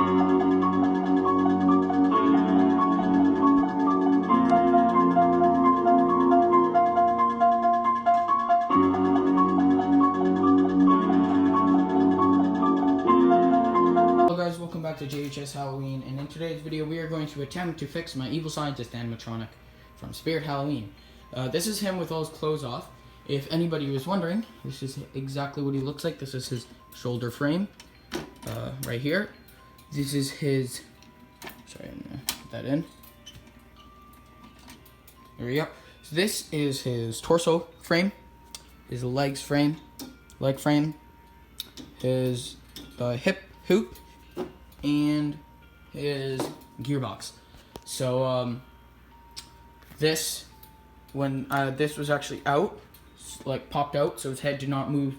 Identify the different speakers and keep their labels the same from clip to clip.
Speaker 1: Hello guys, welcome back to JHS Halloween, and in today's video we are going to attempt to fix my evil scientist animatronic from Spirit Halloween. This is him with all his clothes off. If anybody was wondering, this is exactly what he looks like. This is his shoulder frame, right here. This is his, sorry, I'm gonna put that in. There we go. So this is his torso frame, his leg frame, his hip hoop, and his gearbox. So this, when this was actually out, like popped out, so his head did not move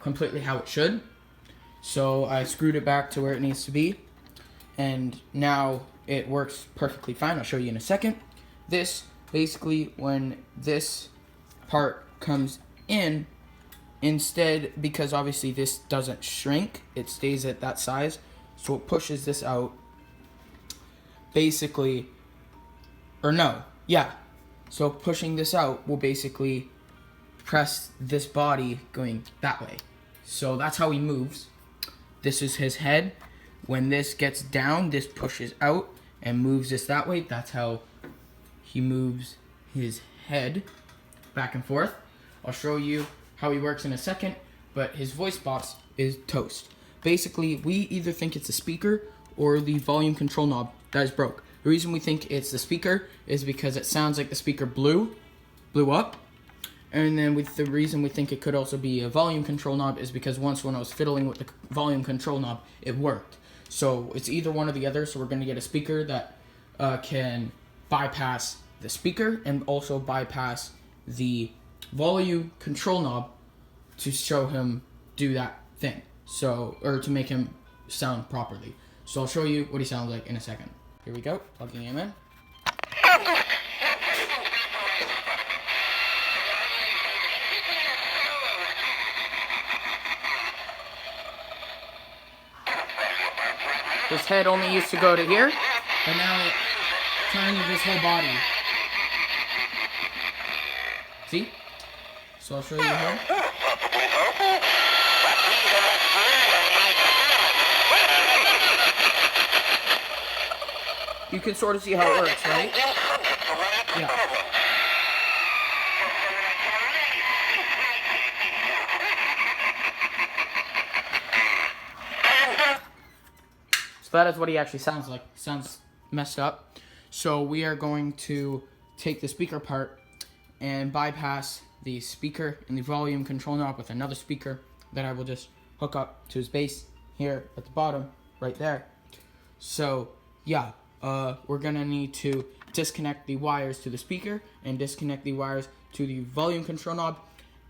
Speaker 1: completely how it should. So I screwed it back to where it needs to be, and now it works perfectly fine. I'll show you in a second. This, basically, when this part comes in, instead, because obviously this doesn't shrink, it stays at that size, so it pushes this out, basically, or no, yeah, so pushing this out will basically press this body going that way. So that's how he moves. This is his head. When this gets down, this pushes out and moves this that way. That's how he moves his head back and forth. I'll show you how he works in a second, but his voice box is toast. Basically, we either think it's the speaker or the volume control knob that is broke. The reason we think it's the speaker is because it sounds like the speaker blew up. And then the reason we think it could also be a volume control knob is because once when I was fiddling with the volume control knob, it worked. So it's either one or the other, so we're going to get a speaker that can bypass the speaker and also bypass the volume control knob to show him do that thing. So, or to make him sound properly. So I'll show you what he sounds like in a second. Here we go, plugging him in. His head only used to go to here, but now it turns his whole body. See? So I'll show you here. You can sort of see how it works, right? Yeah. So that is what he actually sounds like. Sounds messed up. So we are going to take the speaker part and bypass the speaker and the volume control knob with another speaker that I will just hook up to his base here at the bottom, right there. So yeah, we're gonna need to disconnect the wires to the speaker and disconnect the wires to the volume control knob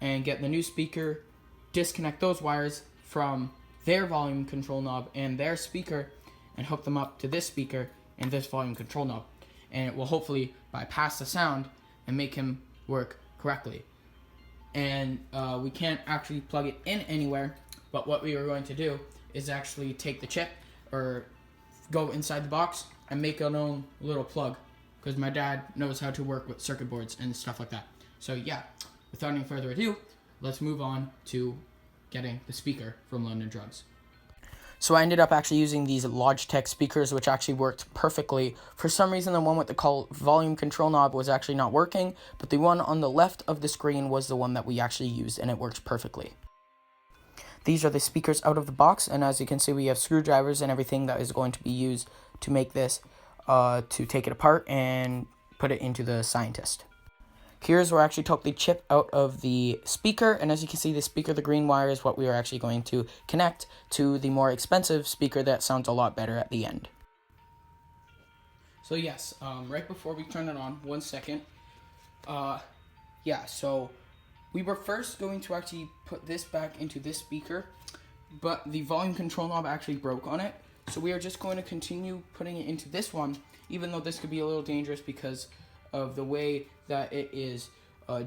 Speaker 1: and get the new speaker, disconnect those wires from their volume control knob and their speaker and hook them up to this speaker and this volume control knob. And it will hopefully bypass the sound and make him work correctly. And we can't actually plug it in anywhere, but what we are going to do is actually take the chip or go inside the box and make our own little plug, because my dad knows how to work with circuit boards and stuff like that. So yeah, without any further ado, let's move on to getting the speaker from London Drugs. So I ended up actually using these Logitech speakers, which actually worked perfectly. For some reason, the one with the volume control knob was actually not working, but the one on the left of the screen was the one that we actually used, and it worked perfectly. These are the speakers out of the box, and as you can see, we have screwdrivers and everything that is going to be used to make this, to take it apart and put it into the scientist. Here's where I actually took the chip out of the speaker, and as you can see, the speaker, the green wire, is what we are actually going to connect to the more expensive speaker that sounds a lot better at the end. So yes, right before we turn it on, 1 second, yeah, so we were first going to actually put this back into this speaker, but the volume control knob actually broke on it, so we are just going to continue putting it into this one, even though this could be a little dangerous because of the way that it is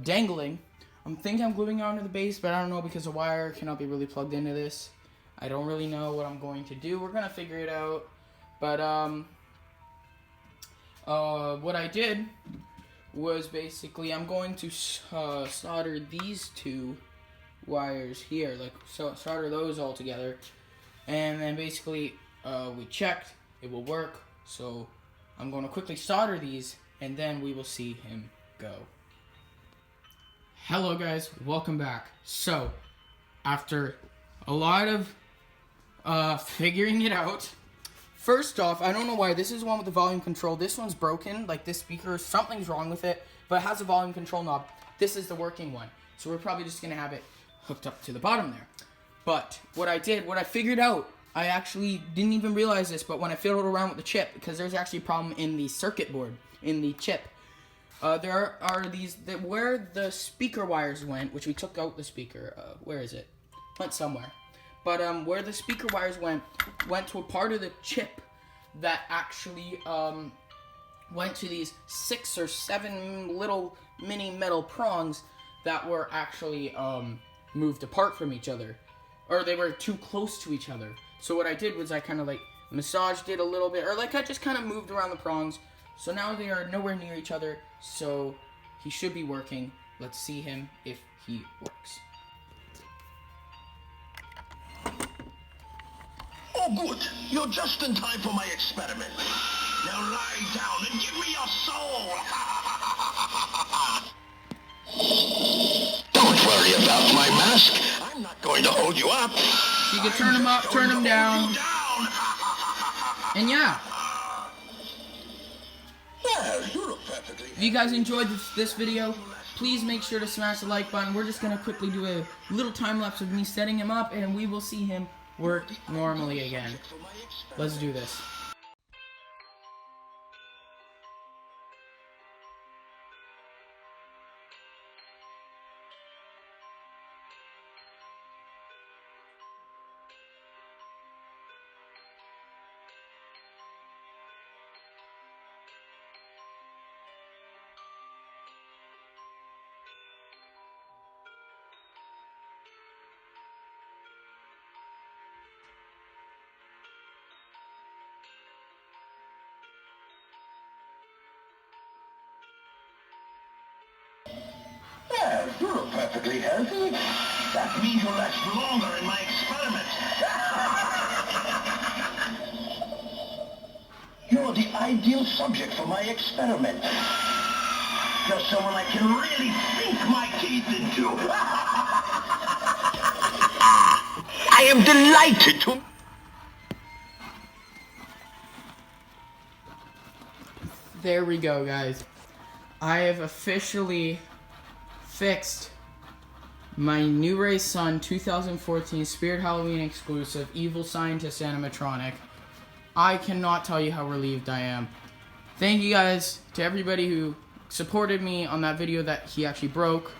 Speaker 1: dangling. I'm thinking I'm gluing it onto the base, but I don't know because the wire cannot be really plugged into this. I don't really know what I'm going to do. We're going to figure it out. But, what I did was basically I'm going to solder these two wires here, like solder those all together, and then basically we checked it will work. So I'm going to quickly solder these, and then we will see him go. Hello guys, welcome back. So after a lot of figuring it out, first off, I don't know why this is the one with the volume control. This one's broken, like this speaker, something's wrong with it, but it has a volume control knob. This is the working one, so we're probably just gonna have it hooked up to the bottom there. But what I figured out, I actually didn't even realize this, but when I fiddled around with the chip, because there's actually a problem in the circuit board, in the chip, there are these, where the speaker wires went, which we took out the speaker, where is it? Went somewhere. But where the speaker wires went to a part of the chip that actually went to these 6 or 7 little mini metal prongs that were actually moved apart from each other, or they were too close to each other. So what I did was I kind of like massaged it a little bit, or like I just kind of moved around the prongs. So now they are nowhere near each other, so he should be working. Let's see him if he works.
Speaker 2: Oh, good. You're just in time for my experiment. Now lie down and give me your soul. Don't worry about my mask. I'm not going to hold you up.
Speaker 1: So you can turn him up, turn him down. And yeah.
Speaker 2: Well, you look perfectly.
Speaker 1: If you guys enjoyed this video, please make sure to smash the like button. We're just going to quickly do a little time lapse of me setting him up, and we will see him work normally again. Let's do this.
Speaker 2: Well, you look perfectly healthy. That means you'll last longer in my experiment. You're the ideal subject for my experiment. You're someone I can really sink my teeth into. I am delighted to...
Speaker 1: There we go, guys. I have officially fixed my New Ray Sun 2014 Spirit Halloween exclusive Evil Scientist animatronic. I cannot tell you how relieved I am. Thank you guys to everybody who supported me on that video that he actually broke.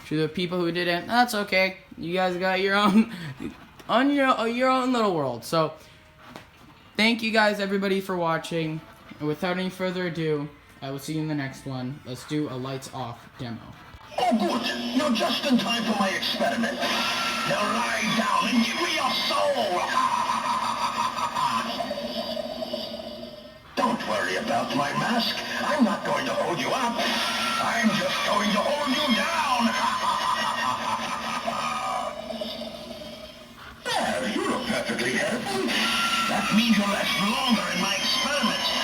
Speaker 1: To the people who didn't, that's okay. You guys got your own on your own little world. So thank you guys everybody for watching. And without any further ado, I will see you in the next one. Let's do a lights off demo.
Speaker 2: Oh, good. You're just in time for my experiment. Now lie down and give me your soul. Don't worry about my mask. I'm not going to hold you up. I'm just going to hold you down. Well, you look perfectly healthy. That means you'll last longer in my experiment.